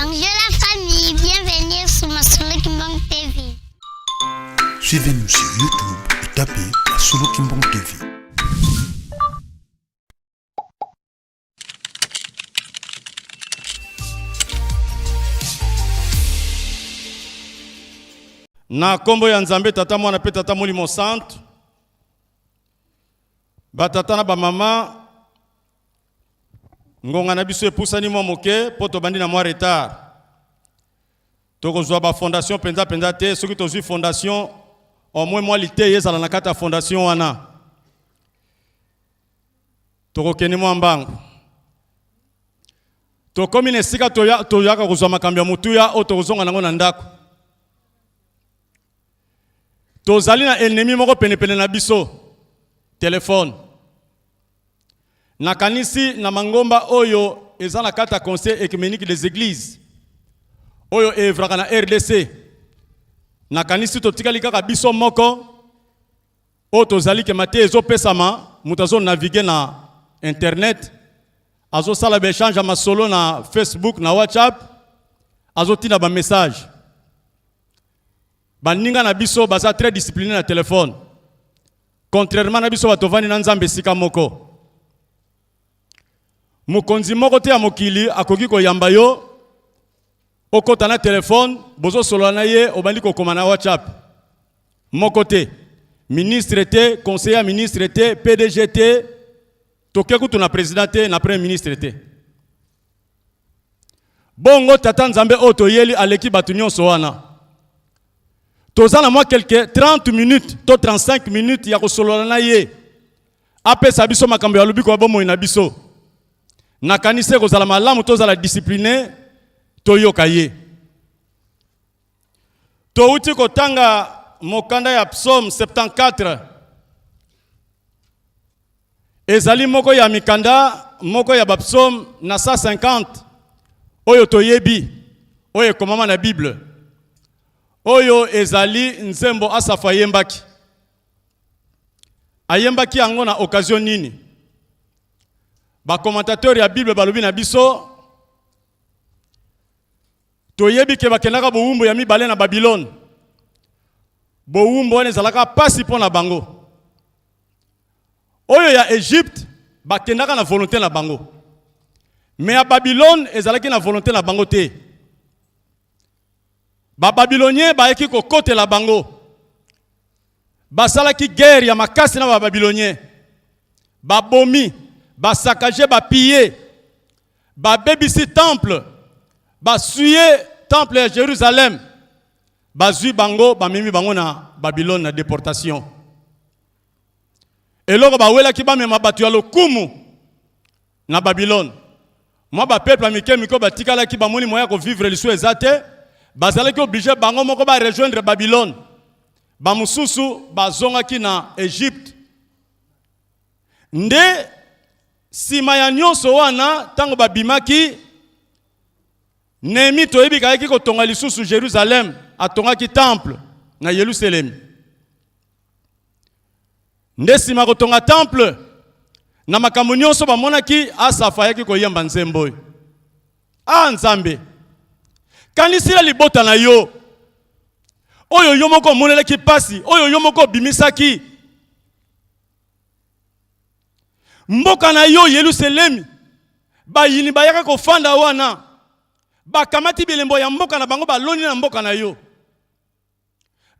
Bonjour la famille, bienvenue sur Masolo Kimbong TV. Suivez-nous sur YouTube et tapez Masolo Kimbong TV. Na kombo ya Nzambe tata mwana pe tata molimo centre ba tata na ba mama ngonga na biso epusani mwa moke poto bandi na mwa retard toko zwa ba fondation penza te soki tozwi fondation au moins mwa lite yezala na kata fondation wana toko keni mwa mbangu to komi na esika toyaka kozwa makambo ya mutuya o tokozonga nango na ndako tozali na ennemi moko penepene na biso telefone nakanisi na mangomba oyo eza na kata conseil écuménique des églises oyo evraka na RDC nakanisi totikali kaka biso moko o tozali ke mate ezopesama mutu azo navigue na internet azo sala ba échange masolo na Facebook na WhatsApp azo tina ba message baninga na biso baza très discipliné na téléphone contrairement na biso batovani na Nzambe sika moko mokonzi moko te ya mokili akoki koyamba yo okota na téléphone bozo solo na ye obandi kokoma na WhatsApp moko te ministre te conseiller ministre te PDG te toke kutu na président te na premier ministre te bongo tata Nzambe oto yeli aleki batu nyonso wana tozana moi quelques 30 minutes to 35 minutes ya kosolola na ye apesa biso makambo ya lubiko bomo ina biso nakanise kozala malamu tozala discipliné toyoka ye to uti kotanga mokanda ya psaume 74 ezali moko ya mikanda moko ya bapsaume na 150 oyo toyebi oyo komama na Bible oyo ezali nzembo Asafa yembaki ayembaki yango na occasion nini ba commentateur ya Bible balobi na biso toyebi ke bakendaka bowumbu ya mibale na Babylone bowumbu wana ezalaka pasi mpo na bango oyo ya Egypte bakendaka na volonté na bango mais ya Babylone ezalaki na volonté na bango te ba Babylonien ba eki ko kote la bango basalaki guerre ya makasi na ba Babylonien ba bomi ba saccager ba piller ba bebisi temple ba suye temple ya Jérusalem ba zui bango ba mimi bango na Babylone na déportation eloko ba wela ki ba mema batu ya lokumu na Babylone moi ba peuple amiko ba tikala ki ba moni moya ko vivre liso ezate bazalaki obligé bango moko ba rejoindre Babylone ba mususu bazongaki na Egypte nde sima ya nyonso wana tango babimaki Néhémie toyebi kayaki kotonga lisusu Jérusalem atongaki temple na Yerusalem nde sima kotonga temple na makambo nyonso bamonaki Asafa yaki koyamba nzembo Nzambe kanisila libota na yo oyo yo moko monelaki pasi oyo yo moko bimisaki mboka na yo Yerusalem bayini bayaka kofanda wana bakamati bilembo ya mboka na bango baloni na mboka na yo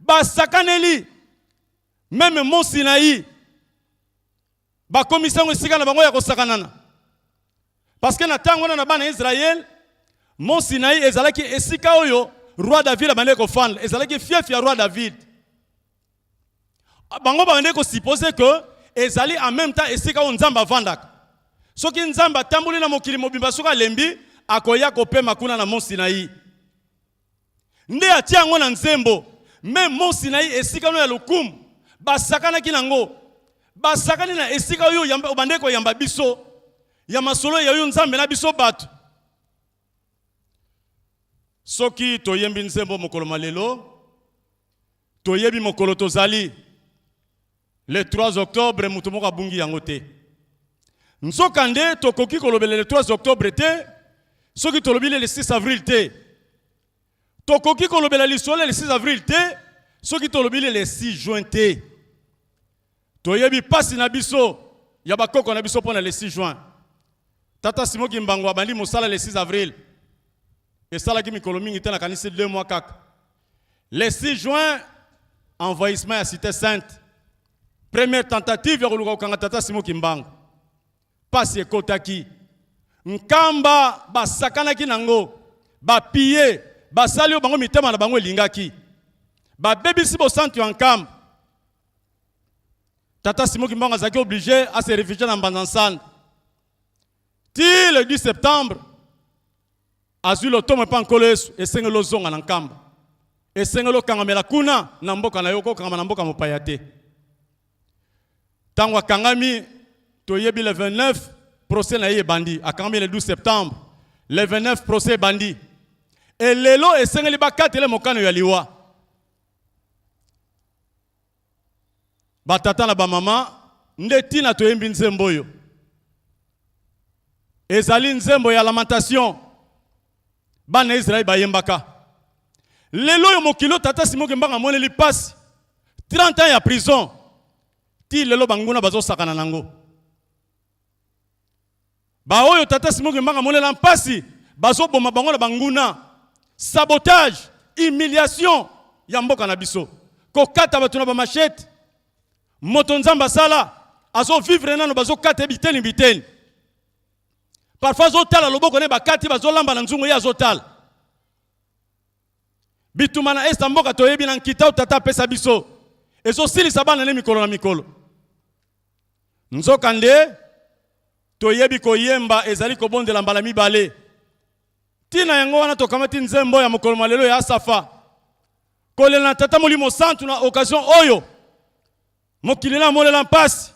basakaneli meme Mont Sinaï bakomisango esika na bango ya kosakanana parce que na tango na bana Israël Mont Sinaï ezalaki esika oyo roi David abande ko fanda ezalaki fief ya roi David bango bande ko supposer que ezali en même temps esika o Nzamba vandaka soki Nzamba tambuli na mokili mobimba soka lembi akoya ko pema kuna na Mont Sinaï nde atia ngo na nzembo même Mont Sinaï esika no ya lokumu basakana kinango basakani na esika oyo yamba obande ko yamba biso ya masolo ya yo Nzambe na biso batu soki toyembi nzembo mokolo malelo toyebi mokolo tozali le 3 octobre mutu moko abungi yango te nzokande tokoki kolobela le 3 octobre te soki tolobile le 6 avril te tokoki kolobela lisolo le 6 avril te soki tolobile le 6 juin te toyebi pasi na biso ya bakoko na biso pona le 6 juin tata Simon Kimbangu abandi mosala le 6 avril esalaki mikolo mingi te na kanisi 2 mois kaka le 6 juin envahissement ya cité sainte première tentative ya koluka kokanga tata Simon Kimbangu pasi ekotaki nkamba basakanaki nango bapie basali yo bango mitema na bango elingaki babebisi bosantu ya nkamba tata Simon Kimbangu azalaki obligé à se réfugier na Mbanza-Nsanda ti le 10 septembre azwi lotomo epa nkolo Yesu esengeli ozonga na nkamba esengeli okangamela kuna na mboka na yo kokangama na mboka mopaya te tango akangami toyebi le 29 procès na ye bandi akangami le 12 septembre le 29 procès bandi et lelo esengeli bakatele mokano ya liwa batata na bamama nde tina toyembi nzembo oyo ezali nzembo ya lamentation bana Israël bayembaka lelo yo mokilo tata Simon Kimbangu moneli pasi 30 ans ya prison ti lelo banguna bazosakana nango ba oyo tata Simon Kimbangu monela mpasi bazoboma bango na banguna sabotage humiliation ya mboka na biso kokata bato na ba machete moto nzamba sala azo vivre nano bazokata biteni parfois zotala loboko ne bakati bazolamba na nzungu ya azotala bitumana esta mboka toyebi na nkita tata pesa biso ezosilisa bana ne mikolo na mikolo nzoka nde toyebi koyemba ezali kobondela mbala mibale tina yango wana tokamati nzembo ya mokolo malelo ya asafa kolela tata molimo santu na occasion oyo mokili na molela mpasi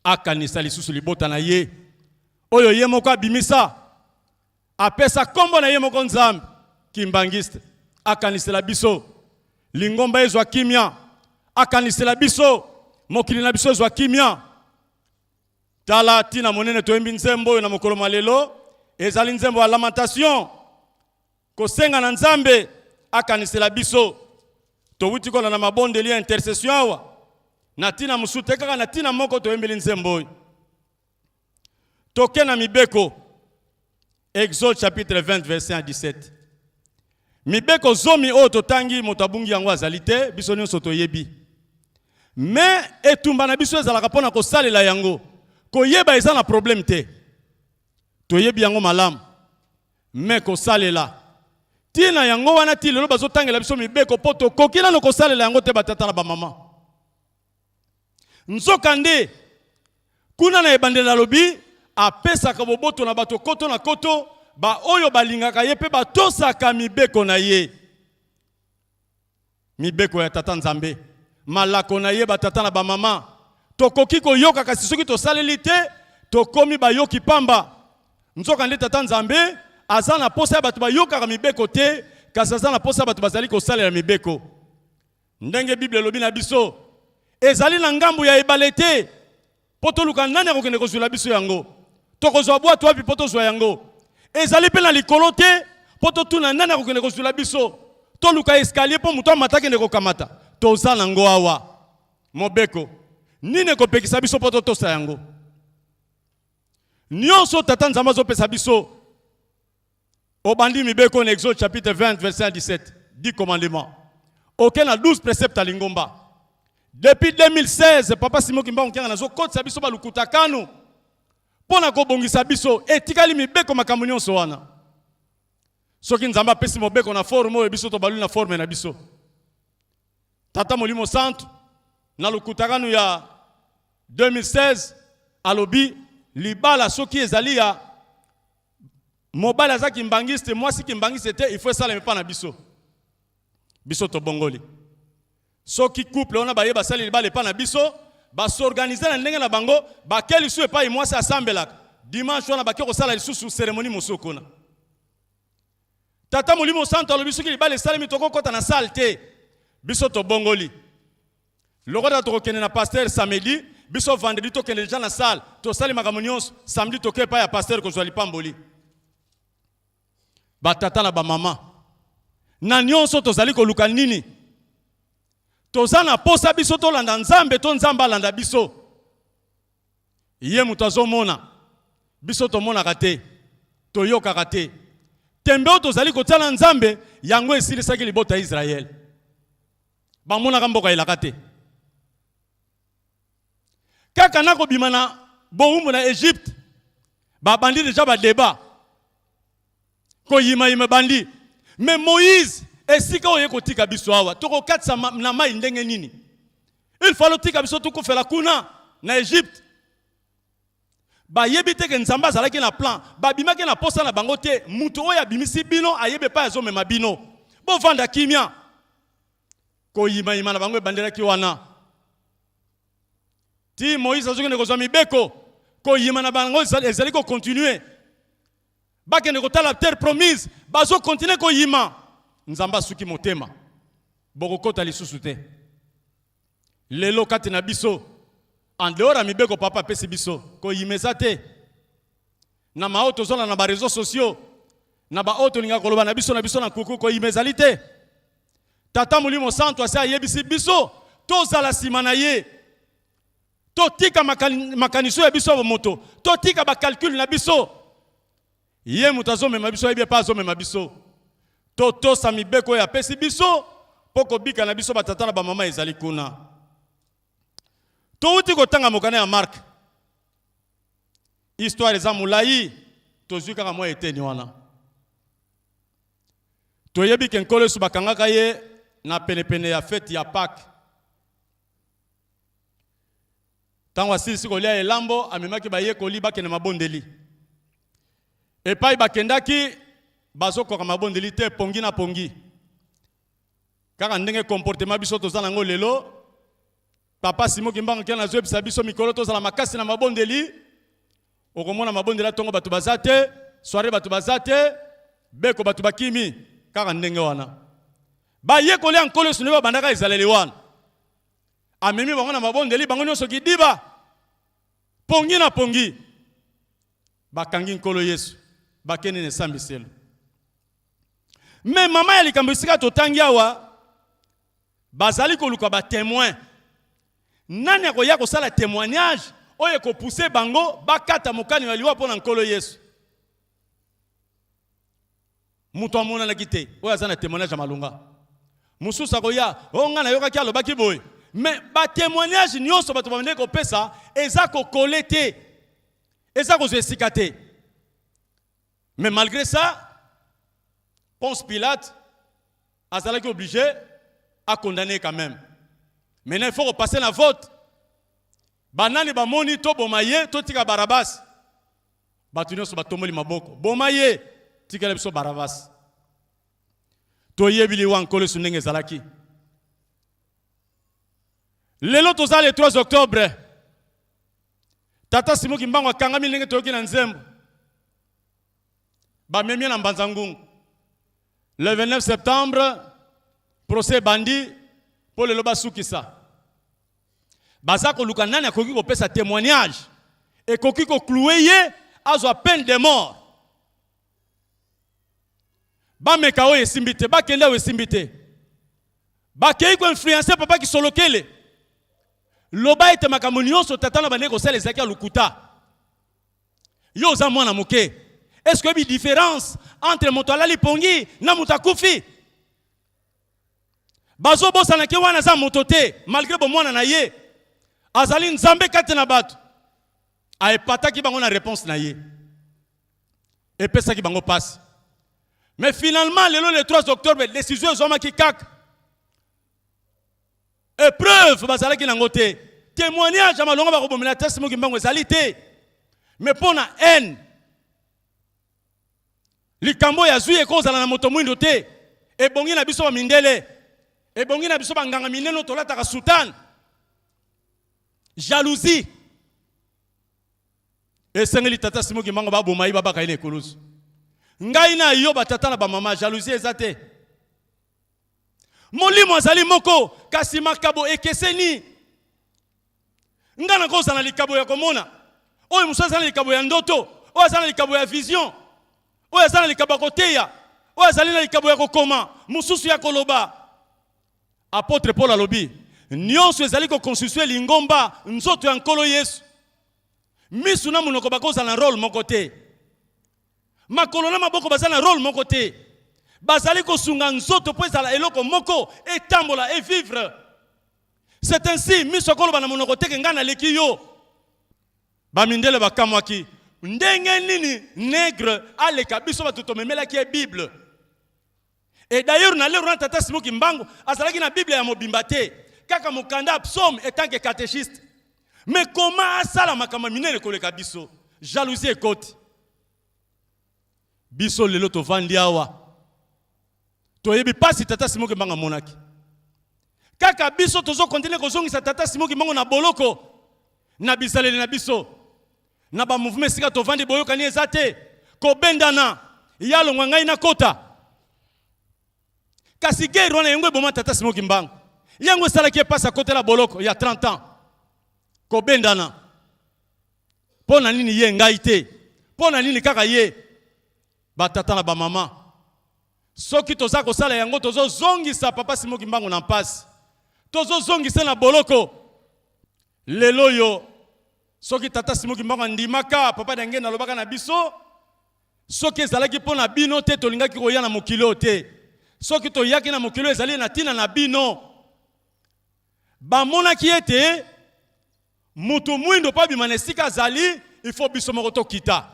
akanisa lisusu libota na ye oyo ye moko abimisa apesa kombo na ye moko nzambe kimbangiste akanisela biso lingomba ezwa kimia akanisela biso mokili na biso ezwa kimia tala tina monene toyembi nzembo oyo na mokolo malelo ezali nzembo ya lamentation kosenga na nzambe akanisela biso towuti kola na mabondeli ya intercession awa na tina musute kaka na tina moko toyembeli nzembo oyo toke na mibeko Exode chapitre 20 verset 1 à 17 mibeko zomi oyo totangi moto abungi yango azali te biso nyonso toyebi mais etumba na biso ezalaka mpona kosalela yango koyeba eza na problème te toyebi yango malamu mais kosalela tina yango wana ti lelo bazotangela biso mibeko mpo tokoki nano kosalela yango te batata na bamama nzoka nde kuna na ebandela lobi apesaka boboto na bato koto na koto ba oyo balingaka ye pe batosaka mibeko na ye mibeko ya tata nzambe malako na ye batata na bamama tokoki koyoka kasi soki tosaleli te tokomi bayoki pamba nzoka nde tata nzambe aza na posa ya bato bayokaka mibeko te kasi aza na posa ya bato bazali kosalela mibeko ndenge Bible elobi na biso ezali na ngambu ya ebale te po toluka nani akokende kozwela biso yango tokozwa bwato wapi po tozwa yango ezali mpe na likolo te po totuna nani akokende kozwela biso toluka escalier po moto amata akende kokamata toza nango awa mobeko nini ekopekisa biso po totosa yango nyonso tata nzambe azopesa biso obandi mibeko na Exode chapitre 20 verset 1 à 17 10 commandements aucun na 12 préceptes à lingomba. Depuis 2016 papa Simon Kimbangu kianga nazo kotisa biso balukuta kanu pona kobongisa biso etikali mibeko makambo nyonso wana soki nzamba pesi mobeko na forme oyo biso to balu na forme na biso tata molimo santu na lukuta kanu ya 2016 alobi libala soki ezali ya mobile aza kimbangiste mwasi kimbangiste te il faut ça le pas na biso biso to bongoli soki couple on a baye basali libala pas na biso ba s'organiser na ndenge na bango ba keli su epa mwasi asambelaka dimanche on a bakeko sala lisusu cérémonie mosokona tata molimo santo alobi soki libala sala mitoko kota na salle te biso to bongoli lokota to kokene na pasteur samedi biso vendredi to kene déjà na salle to sali makambo nyonso samedi to kepa ya pasteur ko zwali pamboli batata na ba mama na nyonso tozali koluka nini toza na posa biso tolanda nzambe to nzambe alanda biso ye mutu azomona biso tomonaka te toyokaka te tembe oyo tozali kotiala nzambe yango esilisaki libota ya Israel bamonaka mboka elaka te kaka na kobima na bowumbu na Egypte babandi deja badeba koyima bandi mais Moïse esika oye kotika biso awa tokokatisa na mai ndenge nini il faut lotika biso tukufela kuna na Egypte bayebi te ke nzambe azalaki na plan babimaki na posa na bango te mutu oyo abimisi bino ayebe pa azomema bino bovanda kimia koyima na bango ebandelaki wana ti Moïse azokende kozwa mibeko koyima na bango ezali kokontinue bakende kotala terre promise bazo continue koyima nzambe asuki motema bokokota lisusu te lelo kati na biso en dehors ya mibeko papa pesi biso koyimeza te na maoto zona na ba réseaux sociaux na ba oto linga koloba na biso na kuku koyimezali te tata mulimo santo asa yebisi biso tozala sima na ye totika makaniso ya biso moto totika ba calcul na biso ye mutazo mema biso yebi pa zo mema biso to sa mibeko ya pesi biso poko bika na biso batata na ba mama ezali kuna to uti kotanga mokana ya Mark histoire za mulai tozwi kaka mwa eteni wana toyebi ke nkolo su bakangaka ye na penepene ya fete ya Pâques tango asilisi kolia elambo amemaki baye koli bakene mabondeli epai bakendaki bazokoka mabondeli te pongi na pongi kaka ndenge comportement biso toza nango lelo papa Simo Kimbango kia nazwebisa biso mikolo tozala makasi na mabondeli okomona mabondeli atongo batu bazate soirée batu bazate beko batu bakimi kaka ndenge wana baye kolia nkolo sune babandaka ezaleli wana amemi bango na mabondeli bango nyonso kidiba pongi na pongi bakangi nkolo Yesu bakene ne sambiselo mais mama ya likambo esika totangi awa bazali koluka ba témoin nani akoya kosala témoignage oyo ko pousser bango bakata mokani wa liwa pona nkolo Yesu muto amona na kite oyo azana témoignage malunga mususa koya onga na yoka kyalo baki boy mais ba témoignage nyonso bato bamende ko pesa eza ko collecter eza ko zesikaté mais malgré ça Ponce Pilate azalaki obligé à condamner quand même. Maintenant il faut repasser la vote. Banani ba moni to bomaye to tika Barabas. Batunyo so batomoli maboko. Bomaye tika lebiso Barabas. To yebili wa nkolo sunenge zalaki. Lelo toza le 3 octobre. Tata Simo Kimbango akangami ndenge toyoki na nzembo. Ba memia na Mbanzangungu. Le 29 septembre, procès bandi pour le loba soukisa. Baza ko luka nani akoki ko pesa témoignage et koki ko clouer ye azwa peine de mort. Ba meka o esimbite, ba kende o esimbite. Ba kei ko influencer papa ki solokele. Loba ete makamoni nyonso tata na bane ko sala ezaki lukuta. Yo za mwana moke. Est-ce qu'il y a une différence entre Motala Lipongi et Mutakufi? Bazo bosana ke wana za motote malgré bo mwana na ye. Azali nzambe kate na bato. A epata ki bango na réponse na ye. Et pesa ki bango passe. Mais finalement le 3 octobre décision zoma ki kak. Épreuve bazala ki nangote. Témoignage amalonga ba ko bomela testimony ki bango ezali te. Mais pona haine likambo ya zui ekozala na moto mwindo te ebongi na biso ba mindele ebongi na biso banganga mineno tolataka sultan jalousie esengeli tata Simo Kimbango ba bomayi ba baka ine ekulusu ngai na yo batata na ba mama jalousie ezate molimo azali moko kasi makabo ekeseni ngana kozala likabo ya komona oyo muso azala likabo ya ndoto oyo azala likabo ya vision oyo azana likaba koteya o azali na likabo ya kokoma mususu ya koloba. Apôtre Paul alobi nyonso ezali ko constituer lingomba nzoto ya nkolo Yesu. Misu na munoko bakoza na rôle moko te. Makolo na maboko bazali na rôle moko te. Bazali ko sunga nzoto po ezala eloko moko etambola et vivre. C'est ainsi misu koloba na munoko te ke ngana leki yo. Bamindele bakamwaki ndenge nini nègre aleka biso batutomemela ki Bible. Et d'ailleurs na lero na tata Simon Kimbangu azalaki na Bible ya mobimba te. Kaka mokanda psaume etant que catéchiste. Mais comment asala makama minene koleka biso? Jalousie ekote. Biso lelo to vandi awa. To yebi pasi tata Simon Kimbangu monaki. Kaka biso tozo continuer kozongisa tata Simon Kimbangu na boloko. Na bisaleli na biso. Na ba mouvement sika to vandi boyoka ni ezate. Ko bendana. Yalo ngai na kota. Kasi guerre wana yengwe boma tata Simon Kimbangu. Yango sala ki passe à côté la boloko il y a 30 ans. Ko bendana. Pona nini ye ngai te. Pona nini kaka ye. Ba tata na ba mama. Soki toza ko sala yango tozo zongisa papa Simon Kimbangu na passe. Tozo zongisa na boloko. Lelo yo soki tata Simon Kimbangu ndimaka papa dange na lobaka na biso. Soki ezalaki pona bino te tolingaki koya na mokilo te. Soki to yaki na mokilo ezali na tina na bino. Ba mona ki ete mutu mwindo pa bimane sika zali il faut biso moko to kita.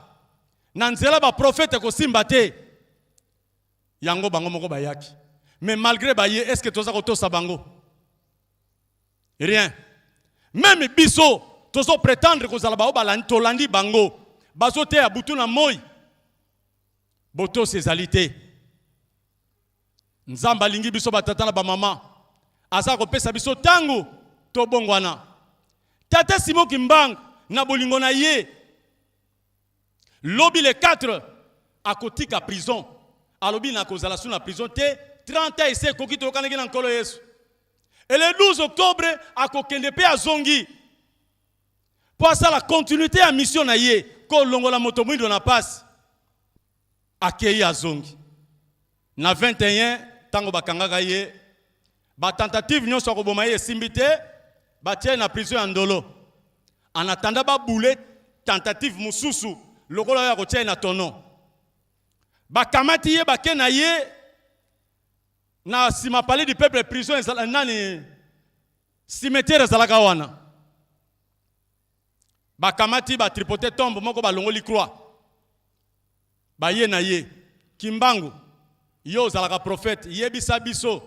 Na nzela ba prophète ko simba te. Yango bango moko ba yaki. Mais malgré ba ye est-ce que toza ko to sabango? Rien. Même biso tozo prétendre ko zala ba obalandi tolandi bango. Bazo te abutu na moi. Boto sezalité. Nzamba lingi biso batata na ba mama. Aza ko pesa biso tangu to bongwana. Tata Simon Kimbangu na bolingo na ye. Lobi le 4 à kotika prison. Alobi na kozala sous la prison te 30 ans ese koki to kanaki na nkolo Yesu. Et le 12 octobre à kokende pe azongi. Pour ça la continuité à mission na ye ko longola moto mwindo na passe. Akei azongi. Na 21 tango bakangaka ye ba tentative nyonso ko boma ye simbite ba tie na prison ya Ndolo. En attendant ba boule tentative mususu lokola ya ko tie na tono. Ba kamati ye ba kena ye na sima palais du peuple prison nani cimetière zalaka wana. Ba kamati ba tripoter tombe moko ba longoli croix. Ba ye na ye Kimbangu yo zalaka prophète yebisa biso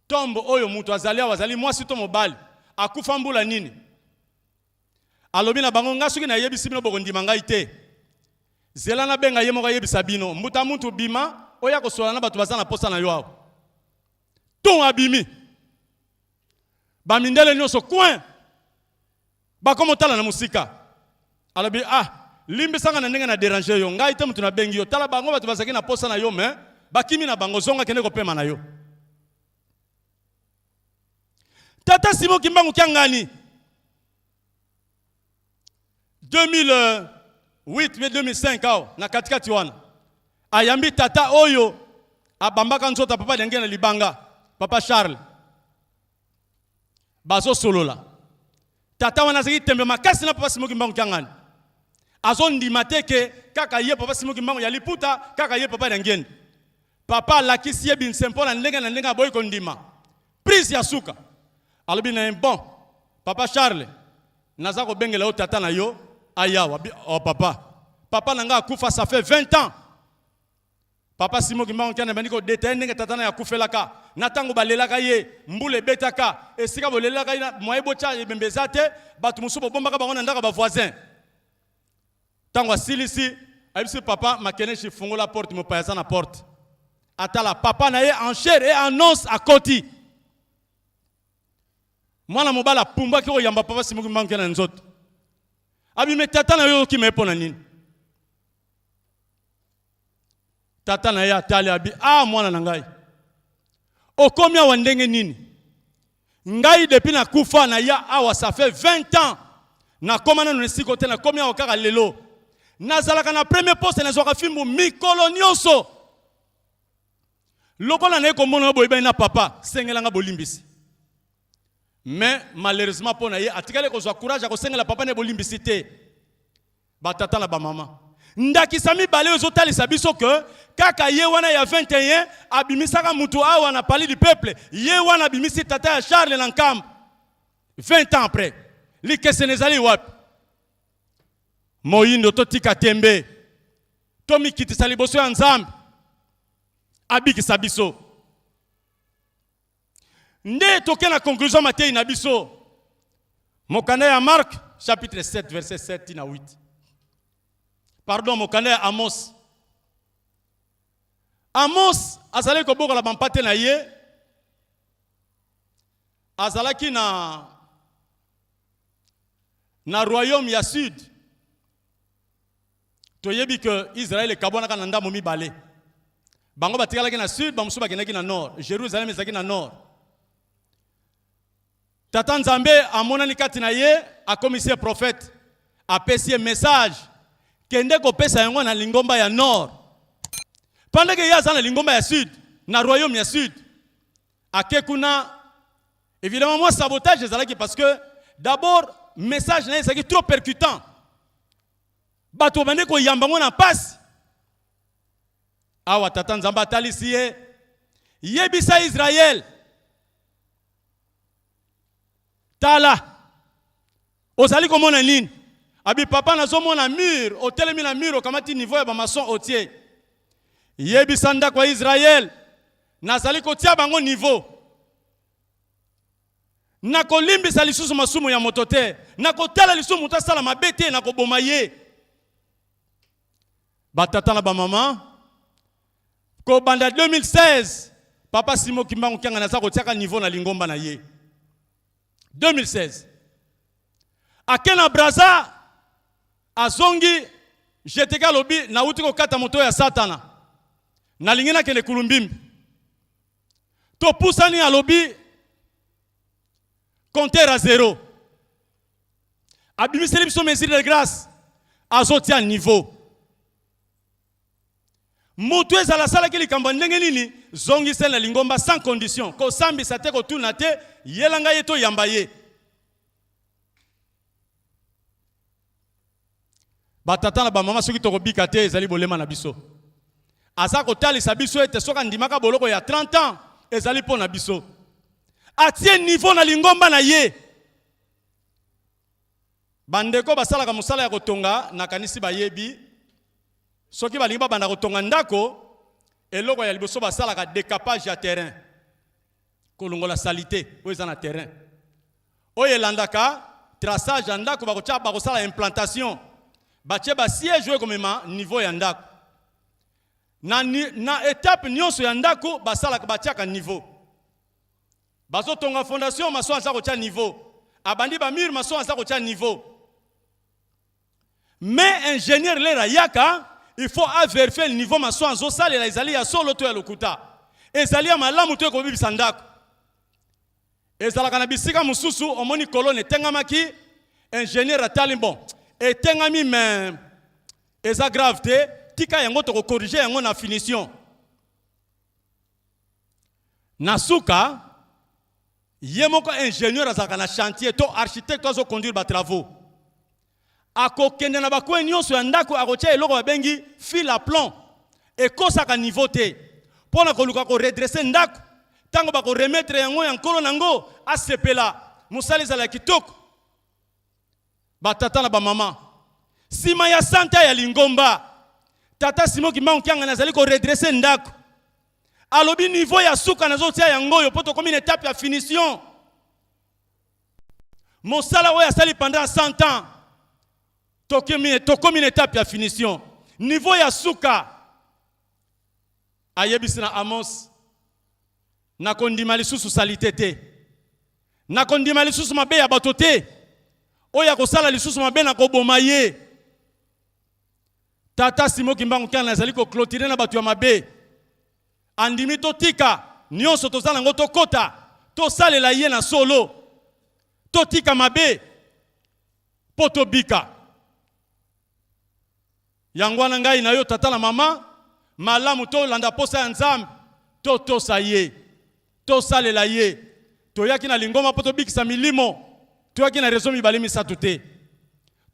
tombe oyo mutu azali wazali mwasi to mobali akufa mbula nini alobi na bango ngasuki na yebisi bino bokondima ngai te zela na benga ye moko yebisa bino mbuta muntu bima oya kosola na batu bazana posa na yo awo ton abimi bamindele nyonso coin bakomotala na musika alobi limbi sanga na ndenge na déranger yo ngai te mutu na bengi yo tala bango batu bazaki na posa na yo mais bakimi na bango zonga kende ko pema na yo. Tata Simon Kimbangu kiangani 2008 mais 2005 ao na katikati wana ayambi tata oyo abambaka nzota papa denge na libanga papa Charles bazo solola tata wana zaki tembe makasi na papa Simon Kimbangu kiangani azondi mateke kaka ye papa Simon Kimbangu ya liputa kaka ye papa denge papa lakisi ye bin sempo na ndenge boy kondima prise ya suka alobi na bon papa Charles naza ko bengela o tata na yo ayawa oh papa nanga akufa ça fait 20 ans papa Simon Kimbangu kana bandiko détailler ndenge tata na yakufelaka na tango balelaka ye mbule betaka esika bolelaka ina moye bocha bembezate batu musubo bombaka bango na ndaka ba voisin tango asilisi ayibisi papa makene chifungola porte mo paisa na porte atala papa na ye en chair et en os à koti mwana mobala pumba ki oyamba papa Simon Kimbangu na nzoto abi me tata na yo ki mepona nini tata na ye atali abi mwana na ngai okomia wa ndenge nini ngai depuis na kufa na ya awa ça fait 20 ans na komana no nesiko te na komia okaka lelo nazalaka na premier poste na zoka fimbo mikolo nyonso Lokola na komona boyeba na papa, sengelanga bolimbisi. Mais malheureusement pour na ye atikale ko courage ko sengela papa ne bolimbisi te. Ba tata la ba mama. Ndaki sami balé ozotalisa biso que kaka ye wana ya 21 abimisaka mutu awa na pali du peuple, ye wana abimisi tata ya Charles Lankam 20 ans après. Li kesenezali wapi? Moyindo to tika tembe. Tomi kitisa liboso ya Nzambe. Abikisa biso. Nde toke na conclusion Matthieu na biso. Mokanda ya Marc chapitre 7 verset 7 na 8. Pardon, mokanda ya Amos. Amos azali ko bokola bampate na ye. Azalaki na royaume ya sud. Toyebi que Israël kabonaka na ndamo mibale. Bango batikalaki na sud, bamusu bakendaki na nord. Jérusalem ezalaki na nord. Tata Nzambe amonani kati na ye akomisi prophète. Apesi message kende kopesa yango na lingomba ya nord. Pendant que yaza na lingomba ya sud, na royaume ya sud. Akekuna évidemment moi sabotage ezalaki parce que d'abord message na ezalaki trop percutant. Bato bande ko yambango na passe. Awa tata Nzambe atalisi ye yebisa Israël. Tala ozali komona nini? Abi papa nazomona mur, otelemi na mur okamati niveau ya ba maçon otier. Yebisa ndako ya Israël nazali kotia bango niveau. Nakolimbisa lisusu masumu ya moto te, nakotala lisusu mutu asala mabe te, nakoboma ye. Batata na ba mama ko banda 2016 papa Simo Kimbangu Kyanga naza kotiaka niveau na lingomba na ye. 2016 akena braza azongi jeteka lobi na uti ko kata moto ya satana na lingina kele kulumbimbi to pusani a lobi compteur à 0 abimiseli biso mesure de grâce azoti à niveau. Mutu ezala sala ki likambo ndenge nini zongi sela lingomba sans condition ko sambi sate ko tuna te yelanga yeto yamba ye. Batata na ba mama soki to kobika te ezali bolema na biso. Asa ko talisa biso ete soka ndimaka boloko ya 30 ans ezali po na biso. Atie niveau na lingomba na ye. Bandeko basala ka musala ya kotonga na kanisi bayebi. Soki balingi babanda kotonga ndako eloko ya liboso basala ka décapage ya terrain. Kolongola salité oza na terrain. Oye landaka traçage ya ndako bakotia bakosala implantation. Batie ba siège oyo komema niveau ya ndako. Na étape nyonso ya ndako basala ka batiaka niveau. Bazo tonga fondation maso aza kotia niveau. Abandi ba mur maso aza kotia niveau. Mais ingénieur lera yaka il faut vérifier le niveau maso azo sala la ezali ya solo to ya lokuta. Ezali ya malamu to ko bibisa ndako. Ezala kana bisika mususu omoni colonne tengamaki ingénieur atali bon. Etengami mais eza grave te tika yango to ko corriger yango na finition. Nasuka yemoko ingénieur azaka na chantier to architecte azo conduire ba travaux. Ako kende na bakwe nyonso ya ndako akotia eloko babengi fil à plomb ekosaka niveau te pona koluka ko redresser ndako tango bako remettre yango ya nkolo nango asepela musali zala kitoko. Batata na ba mama sima ya santa ya lingomba tata Simo Kimbangu Kyanga nazali ko redresser ndako alobi niveau ya suka nazotia yango yo poto comme une étape ya finition. Mosala oya sali pendant 100 ans tokomi une étape ya finition. Niveau ya suka ayebisi na Amos na kondima lisusu salite te na kondima lisusu mabe ya bato te oya kosala lisusu mabe na koboma ye. Tata Simo Kimbangu Kyanga nazali ko clôturer na bato ya mabe andimi to tika nyonso tozala ngo to kota to salela ye na solo to tika mabe poto bika. Yangwana ngai na yo tata na mama malamu to landa posa ya Nzambe totosa ye, tosalela ye. Toyaki na lingoma po tobikisa milimo. Toyaki na rezo mibale misatu te.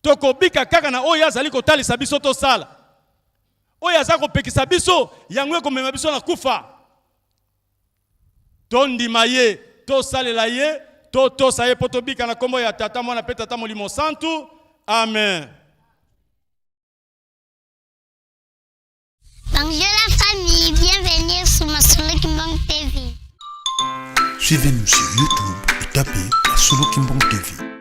Tokobika kaka na oyo azali kotalisa biso tosala. Oyo azali kopekisa biso yango ekomema biso na kufa. Tondima ye, tosalela ye, totosa ye po tobika na kombo ya Tata Mwana pe Tata Molimo Santu. Amen. Bonjour la famille, bienvenue sur Masolo Kimbang TV. Suivez-nous sur YouTube et tapez Masolo Kimbang TV.